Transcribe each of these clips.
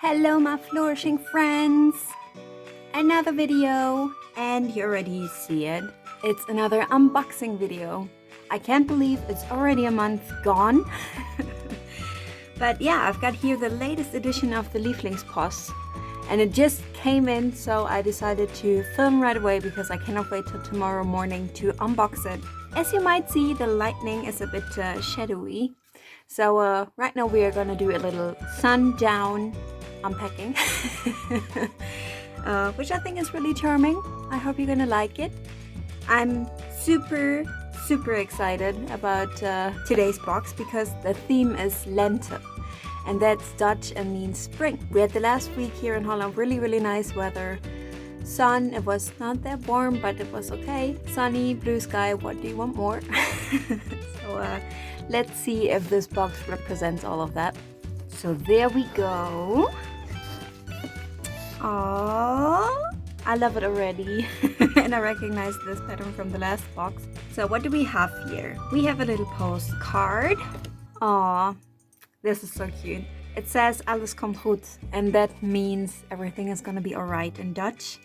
Hello my flourishing friends! Another video, and you already see it. It's another unboxing video. I can't believe it's already a month gone. But yeah, I've got here the latest edition of the Lievelingspost. And it just came in, so I decided to film right away because I cannot wait till tomorrow morning to unbox it. As you might see, the lighting is a bit shadowy. So right now we are gonna do a little sundown unpacking, which I think is really charming. I hope you're gonna like it. I'm super excited about today's box because the theme is Lente. And that's Dutch and means spring. We had the last week here in Holland really nice weather. Sun, it was not that warm, but it was okay. Sunny, blue sky, what do you want more? So let's see if this box represents all of that. So there we go. Aww, I love it already. And I recognize this pattern from the last box. So what do we have here? We have a little postcard. Aww. This is so cute. It says alles komt goed, and that means everything is gonna be alright in Dutch,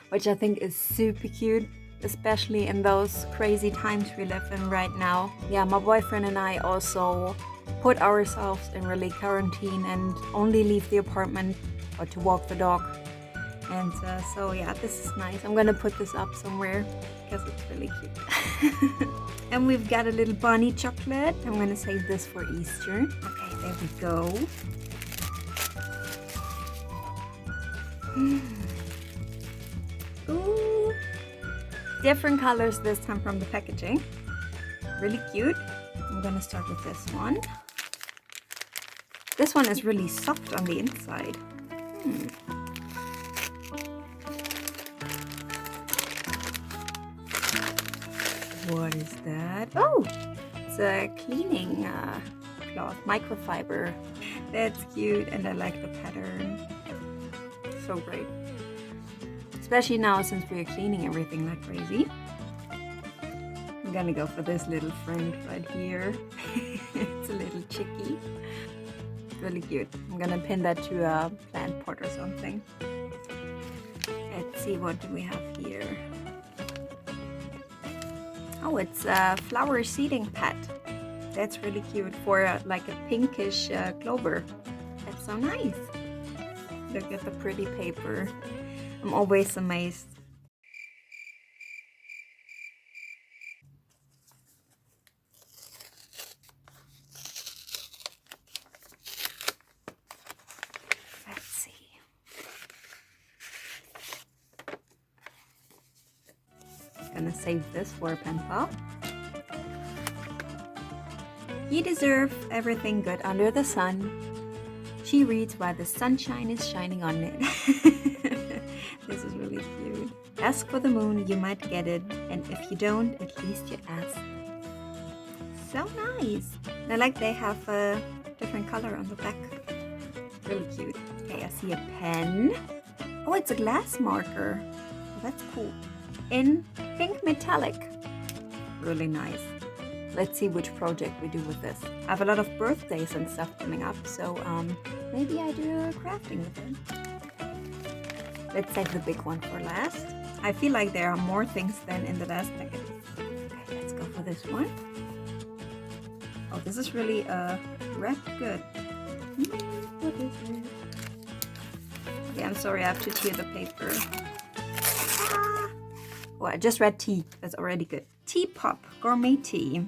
which I think is super cute, especially in those crazy times we live in right now. Yeah, my boyfriend and I also put ourselves in really quarantine and only leave the apartment or to walk the dog. And so yeah, this is nice. I'm gonna put this up somewhere because it's really cute. And we've got a little bunny chocolate. I'm gonna save this for Easter. Okay, there we go. Ooh, different colors this time from the packaging. Really cute. I'm gonna start with this one. This one is really soft on the inside. What is that? Oh, it's a cleaning cloth, microfiber. That's cute, and I like the pattern. So great. Especially now since we are cleaning everything like crazy. I'm gonna go for this little friend right here. It's a little chickie. Really cute. I'm gonna pin that to a plant pot or something. Let's see, what do we have here? Oh, it's a flower seeding pad. That's really cute for like a pinkish clover. That's so nice. Look at the pretty paper. I'm always amazed. Let's see. Gonna save this for a pen pal. You deserve everything good under the sun. She reads while the sunshine is shining on it. This is really cute. Ask for the moon, you might get it. And if you don't, at least you ask. So nice. I like they have a different color on the back. Really cute. Okay, I see a pen. Oh, it's a glass marker. Oh, that's cool. In pink metallic. Really nice. Let's see which project we do with this. I have a lot of birthdays and stuff coming up, so maybe I do crafting with it. Let's save the big one for last. I feel like there are more things than in the last packet. Okay, let's go for this one. Oh, this is really wrapped good. What is it? Okay, I'm sorry, I have to tear the paper. Oh, I just read tea. That's already good. Tea pop, gourmet tea.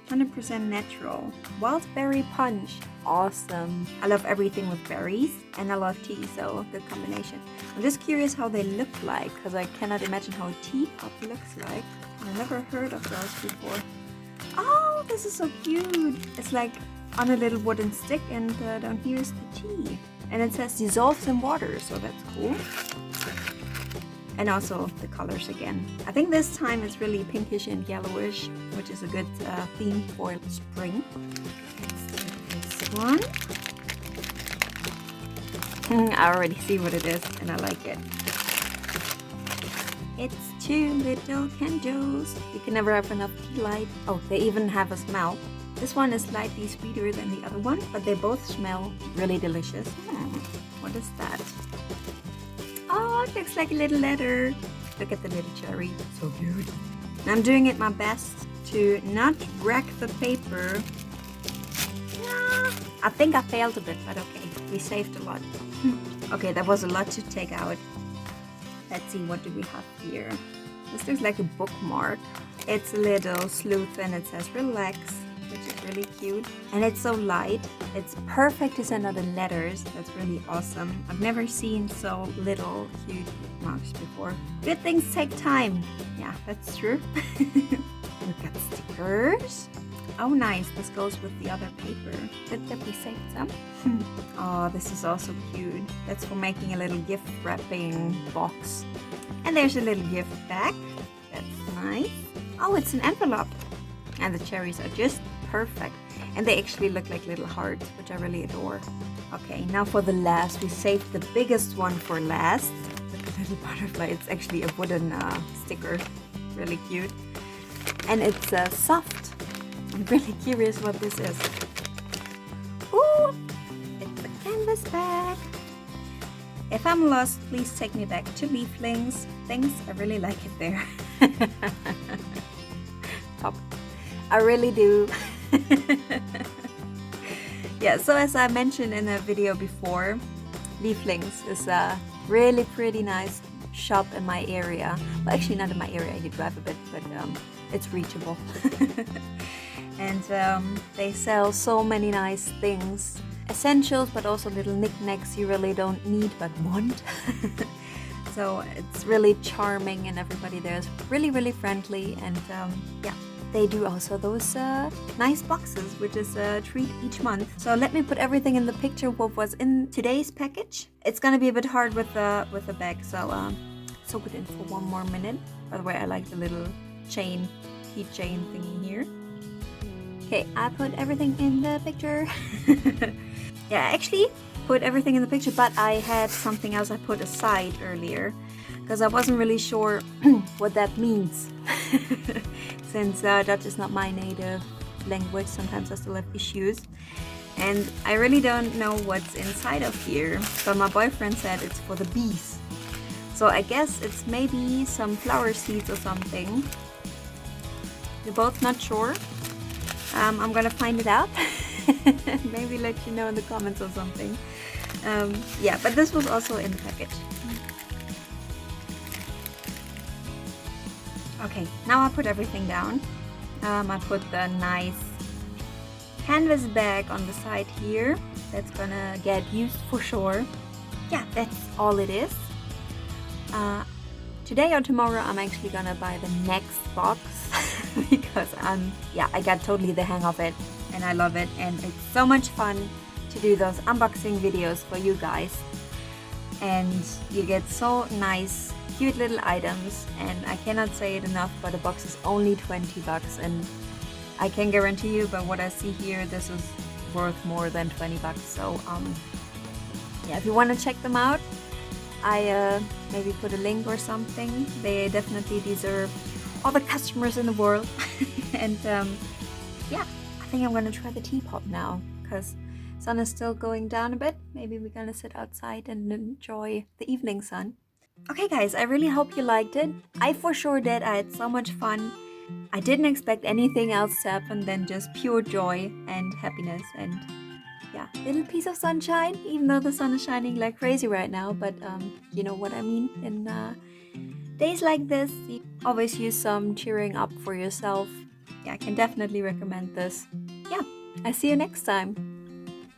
100% natural. Wild berry punch. Awesome. I love everything with berries and I love tea, so good combination. I'm just curious how they look like because I cannot imagine how a tea pop looks like. I've never heard of those before. Oh, this is so cute. It's like on a little wooden stick and down here is the tea. And it says dissolves in water, so that's cool. And also the colors again. I think this time it's really pinkish and yellowish, which is a good theme for spring. Let's do this one. I already see what it is and I like it. It's 2 little candles. You can never have enough tea light. Oh, they even have a smell. This one is slightly sweeter than the other one, but they both smell really delicious. What is that? Oh, it looks like a little letter. Look at the little cherry. So cute. I'm doing it my best to not wreck the paper. Yeah, I think I failed a bit, but okay. We saved a lot. Okay, that was a lot to take out. Let's see, what do we have here? This looks like a bookmark. It's a little sleuth and it says relax, which is really cute. And it's so light. It's perfect to send out in letters. That's really awesome. I've never seen so little cute bookmarks before. Good things take time. Yeah, that's true. We've got stickers. Oh, nice. This goes with the other paper. Good that we saved some. Oh, this is also cute. That's for making a little gift wrapping box. And there's a little gift bag. That's nice. Oh, it's an envelope. And the cherries are just perfect. And they actually look like little hearts, which I really adore. Okay, now for the last. We saved the biggest one for last. Look at the little butterfly. It's actually a wooden sticker. Really cute. And it's soft. I'm really curious what this is. Ooh, it's a canvas bag. If I'm lost, please take me back to Lievelings. Thanks, I really like it there. Top. I really do. Yeah, so as I mentioned in a video before, Lievelings is a really pretty nice shop in my area. Well, actually not in my area, you drive a bit, but it's reachable. And they sell so many nice things. Essentials, but also little knickknacks you really don't need but want. So it's really charming and everybody there is really, really friendly. And yeah, they do also those nice boxes, which is a treat each month. So let me put everything in the picture what was in today's package. It's gonna be a bit hard with the bag, so soak it in for 1 more minute. By the way, I like the little chain, keychain thingy here. Okay, I put everything in the picture. Yeah, I actually put everything in the picture, but I had something else I put aside earlier because I wasn't really sure what that means. Since Dutch is not my native language, sometimes I still have issues. And I really don't know what's inside of here, but my boyfriend said it's for the bees. So I guess it's maybe some flower seeds or something. We're both not sure. I'm gonna find it out. Maybe let you know in the comments or something. Yeah, but this was also in the package. Okay, now I put everything down. I put the nice canvas bag on the side here. That's gonna get used for sure. Yeah, that's all it is. Today or tomorrow I'm actually gonna buy the next box because I got totally the hang of it and I love it, and it's so much fun to do those unboxing videos for you guys, and you get so nice cute little items, and I cannot say it enough, but a box is only 20 bucks, and I can guarantee you by what I see here this is worth more than 20 bucks. So yeah, if you want to check them out, I maybe put a link or something. They definitely deserve all the customers in the world. And yeah, I think I'm gonna try the teapot now because sun is still going down a bit. Maybe we're gonna sit outside and enjoy the evening sun. Okay guys, I really hope you liked it. I for sure did. I had so much fun. I didn't expect anything else to happen than just pure joy and happiness, and yeah, little piece of sunshine, even though the sun is shining like crazy right now, but you know what I mean. In days like this, you always use some cheering up for yourself. Yeah, I can definitely recommend this. Yeah, I see you next time.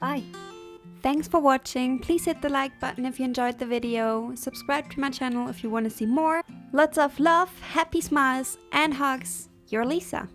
Bye. Thanks for watching. Please hit the like button if you enjoyed the video. Subscribe to my channel if you want to see more. Lots of love, happy smiles and hugs. Your Lisa.